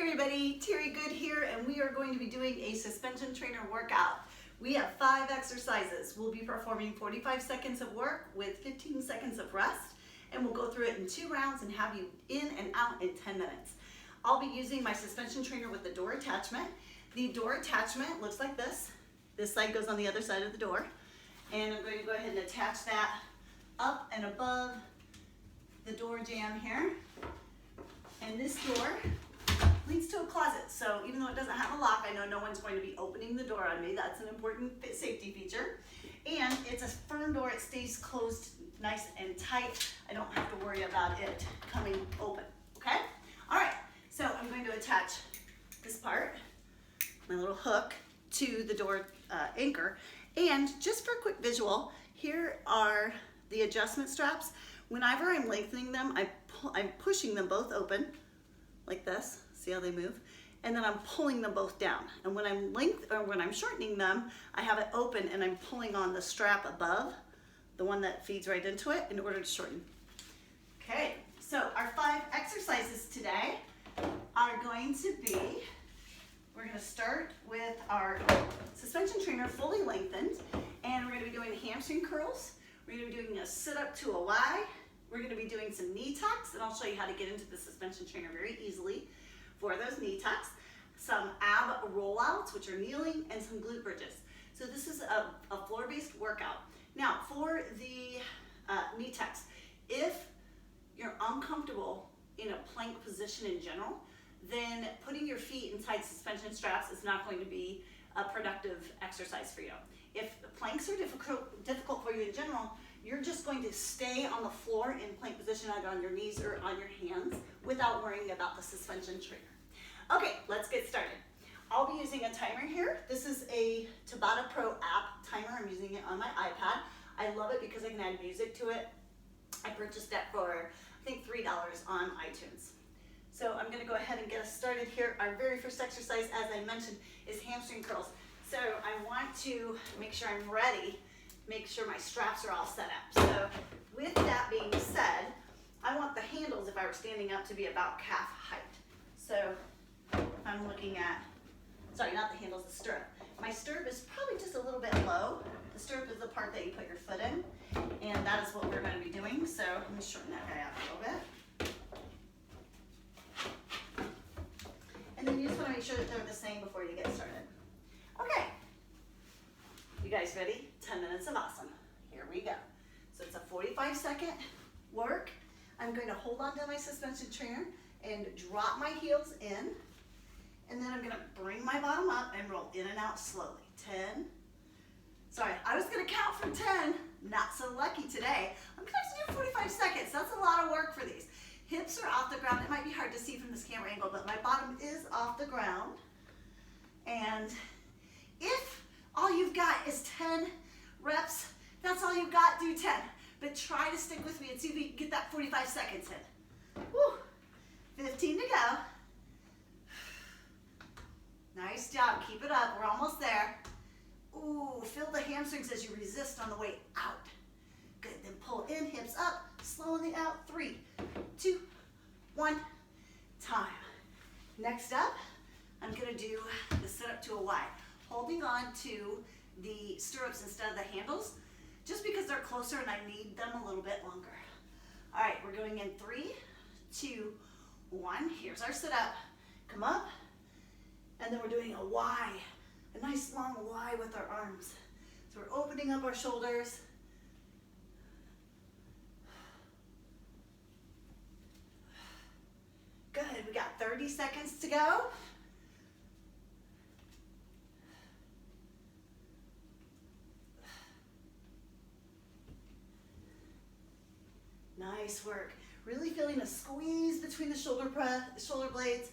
everybody, Terry Good here, and we are going to be doing a suspension trainer workout. We have 5 exercises. We'll be performing 45 seconds of work with 15 seconds of rest, and we'll go through it in 2 rounds and have you in and out in 10 minutes. I'll be using my suspension trainer with the door attachment. The door attachment looks like this. This side goes on the other side of the door, and I'm going to go ahead and attach that up and above the door jamb here. And this door leads to a closet, so even though it doesn't have a lock, I know no one's going to be opening the door on me. That's an important safety feature. And it's a firm door. It stays closed nice and tight. I don't have to worry about it coming open, okay? All right, so I'm going to attach this part, my little hook, to the door anchor. And just for a quick visual, here are the adjustment straps. Whenever I'm lengthening them, I'm pushing them both open like this. See how they move? And then I'm pulling them both down. And when I'm shortening them, I have it open and I'm pulling on the strap above, the one that feeds right into it, in order to shorten. Okay, so our 5 exercises today are going to be, we're going to start with our suspension trainer fully lengthened, and we're going to be doing hamstring curls. We're going to be doing a sit up to a Y. We're going to be doing some knee tucks, and I'll show you how to get into the suspension trainer very easily for those knee tucks. Some ab rollouts, which are kneeling, and some glute bridges. So this is a floor-based workout. Now, for the knee tucks, if you're uncomfortable in a plank position in general, then putting your feet inside suspension straps is not going to be a productive exercise for you. If the planks are difficult for you in general, you're just going to stay on the floor in plank position, either on your knees or on your hands, without worrying about the suspension trainer. Okay, let's get started. I'll be using a timer here. This is a Tabata Pro app timer. I'm using it on my iPad. I love it because I can add music to it. I purchased that for, I think, $3 on iTunes. So I'm gonna go ahead and get us started here. Our very first exercise, as I mentioned, is hamstring curls. So I want to make sure I'm ready, make sure my straps are all set up. So with that being said, I want the handles, if I were standing up, to be about calf height. So I'm looking at, sorry, not the handles, the stirrup. My stirrup is probably just a little bit low. The stirrup is the part that you put your foot in, and that is what we're going to be doing. So let me shorten that guy out a little bit. And then you just want to make sure that they're the same before you get started. Okay, you guys ready? 10 minutes of awesome. Here we go. So it's a 45-second work. I'm going to hold on to my suspension trainer and drop my heels in. And then I'm going to bring my bottom up and roll in and out slowly. 10. Sorry, I was going to count from 10. Not so lucky today. I'm going to have to do 45 seconds. That's a lot of work for these. Hips are off the ground. It might be hard to see from this camera angle, but my bottom is off the ground. And if all you've got is 10 reps, that's all you've got, do 10. But try to stick with me and see if we can get that 45 seconds in. Woo. 15 to go. Nice job, keep it up, we're almost there. Ooh, feel the hamstrings as you resist on the way out. Good, then pull in, hips up, slowly out. 3, 2, 1, time. Next up, I'm gonna do the sit up to a Y, holding on to the stirrups instead of the handles, just because they're closer and I need them a little bit longer. All right, we're going in 3, 2, 1. Here's our sit up. Come up, and then we're doing a Y, a nice long Y with our arms. So we're opening up our shoulders. Good, we got 30 seconds to go. Nice work. Really feeling a squeeze between the shoulder blades.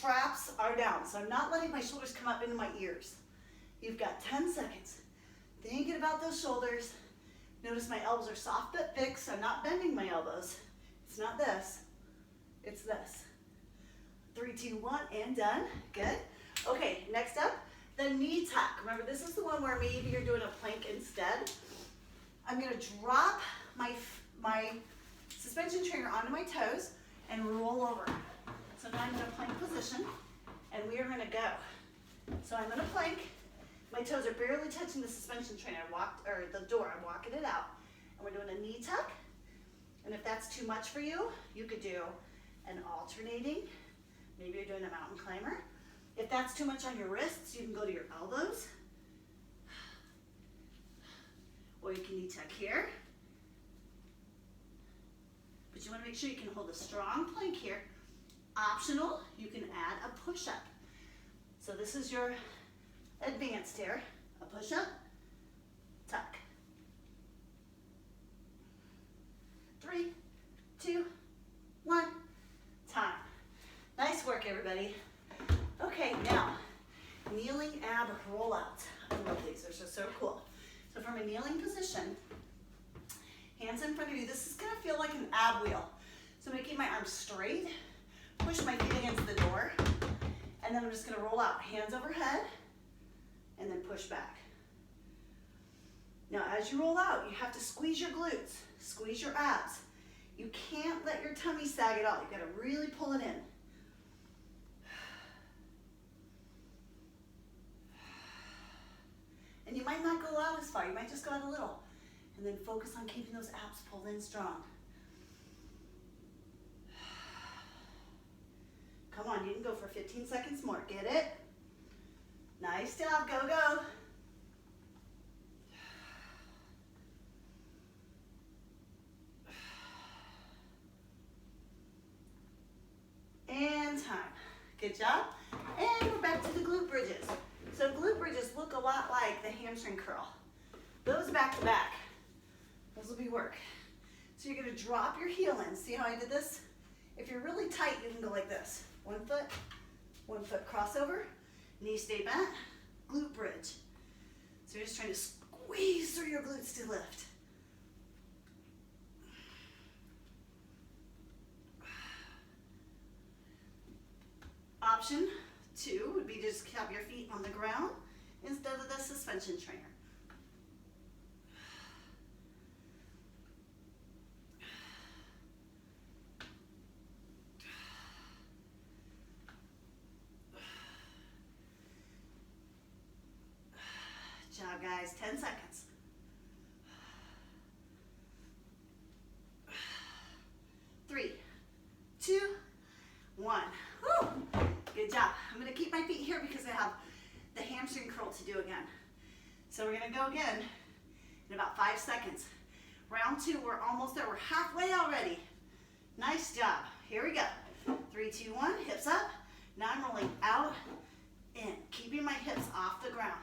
Traps are down, so I'm not letting my shoulders come up into my ears. You've got 10 seconds. Thinking about those shoulders. Notice my elbows are soft but fixed, so I'm not bending my elbows. It's not this, it's this. 3, 2, 1, and done. Good. Okay, next up, the knee tuck. Remember, this is the one where maybe you're doing a plank instead. I'm gonna drop my suspension trainer onto my toes and roll over. So now I'm in a plank position. we are gonna go. So I'm gonna plank. My toes are barely touching the suspension trainer. The door, I'm walking it out. And we're doing a knee tuck. And if that's too much for you, you could do an alternating. Maybe you're doing a mountain climber. If that's too much on your wrists, you can go to your elbows. Or you can knee tuck here. But you want to make sure you can hold a strong plank here. Optional, you can add a push-up. So this is your advanced here. A push-up, tuck. 3, 2, 1, time. Nice work, everybody. Okay, now, kneeling ab rollout. I love these, they're just so cool. So from a kneeling position, hands in front of you, this is gonna feel like an ab wheel. So I'm gonna keep my arms straight, push my feet against the door, and then I'm just gonna roll out, hands overhead, and then push back. Now as you roll out, you have to squeeze your glutes, squeeze your abs. You can't let your tummy sag at all. You gotta really pull it in. And you might not go out as far, you might just go out a little. And then focus on keeping those abs pulled in strong. Come on, you can go for 15 seconds more. Get it? Nice job, go, go. And time. Good job. And we're back to the glute bridges. So glute bridges look a lot like the hamstring curl. Those back to back. Those will be work. So you're gonna drop your heel in. See how I did this? If you're really tight, you can go like this. 1 foot crossover, knee stay bent, glute bridge. So you're just trying to squeeze through your glutes to lift. Option 2 would be to just have your feet on the ground instead of the suspension trainer. Good job, guys. 10 seconds. 3, 2, 1. Woo! Good job. I'm going to keep my feet here because I have the hamstring curl to do again. So we're going to go again in about 5 seconds. Round 2, we're almost there. We're halfway already. Nice job. Here we go. 3, 2, 1, hips up. Now I'm rolling out, in, keeping my hips off the ground.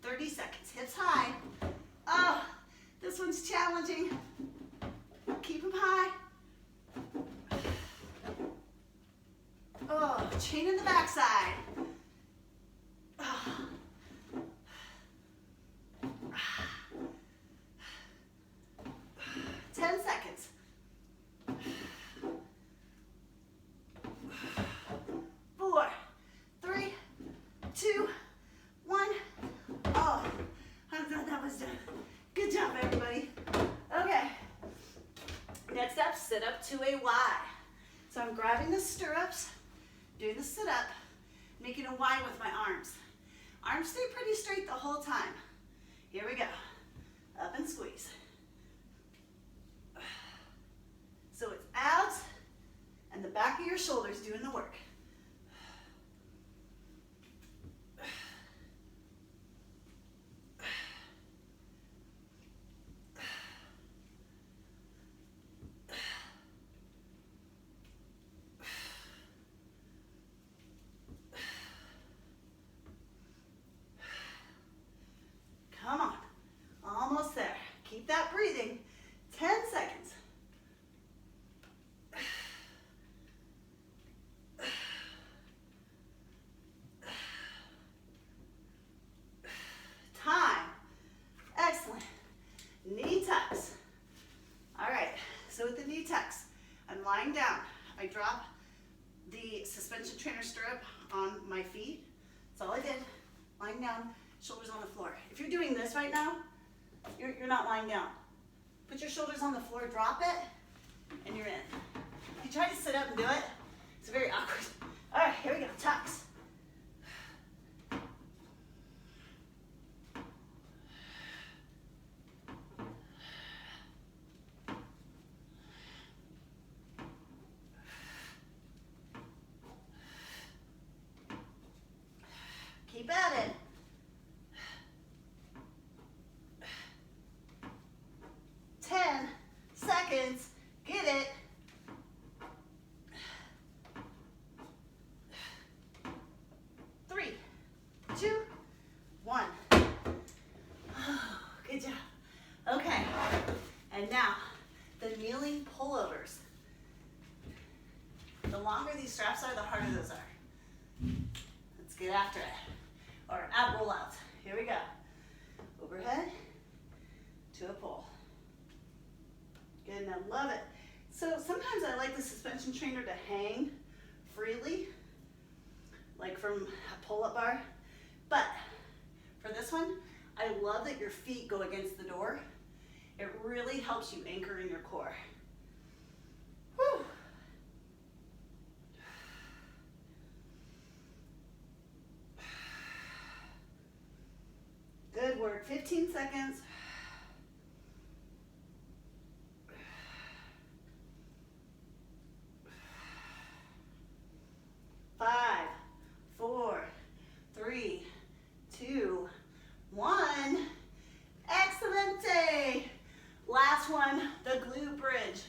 30 seconds, hips high. Oh, this one's challenging. Keep them high. Oh, chain in the backside. Oh. 10 seconds. 4, 3, 2, 1. Oh, I'm glad that was done. Good job, everybody. Okay. Next up, sit up to a Y. So I'm grabbing the stirrups, doing the sit up, making a Y with my arms. Arms stay pretty straight the whole time. Here we go. Up and squeeze. So it's abs and the back of your shoulders doing the work. Come on, almost there. Keep that breathing. 10 seconds. Time. Excellent. Knee tucks. All right, so with the knee tucks, I'm lying down. I drop the suspension trainer stirrup on my feet. That's all I did. Lying down, shoulders on the floor. If you're doing this right now, You're not lying down. Put your shoulders on the floor, drop it, and you're in. If you try to sit up and do it, it's very awkward. All right, here we go, tucks. Keep at it. Seconds, get it. 3, 2, 1. Good job. Okay, and now the kneeling pullovers. The longer these straps are, the harder those are. Let's get after it. Or ab rollouts. Here we go. Overhead to a pull. Good, and I love it. So sometimes I like the suspension trainer to hang freely, like from a pull-up bar. But for this one, I love that your feet go against the door. It really helps you anchor in your core. Whew. Good work, 15 seconds. 5, 4, 3, 2, 1. Excelente. Last one, the glute bridge.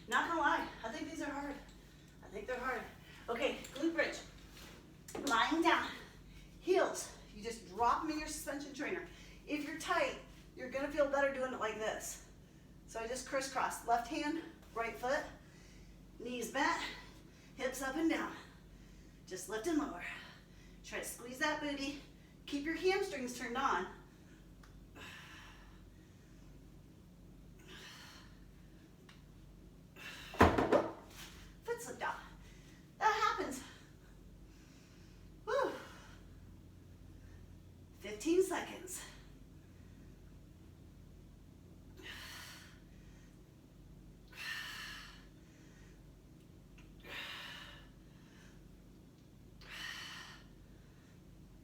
Not gonna lie, I think these are hard. I think they're hard. Okay, glute bridge. Lying down, heels. You just drop them in your suspension trainer. If you're tight, you're gonna feel better doing it like this. So I just crisscross, left hand, right foot, knees bent, hips up and down. Just lift and lower. Try to squeeze that booty. Keep your hamstrings turned on. Foot slipped out. That happens. Whew. 15 seconds.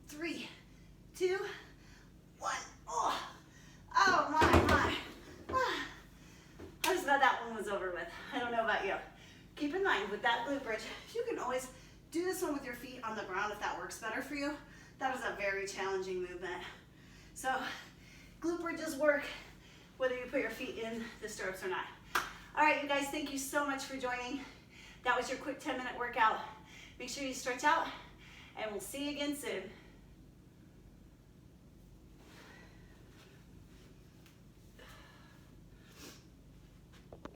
Three, 2, 1. Oh, oh my. I just thought that one was over with. I don't know about you. Keep in mind with that glute bridge, you can always do this one with your feet on the ground if that works better for you. That is a very challenging movement. So glute bridges work whether you put your feet in the stirrups or not. All right, you guys, thank you so much for joining. That was your quick 10-minute workout. Make sure you stretch out, and we'll see you again soon.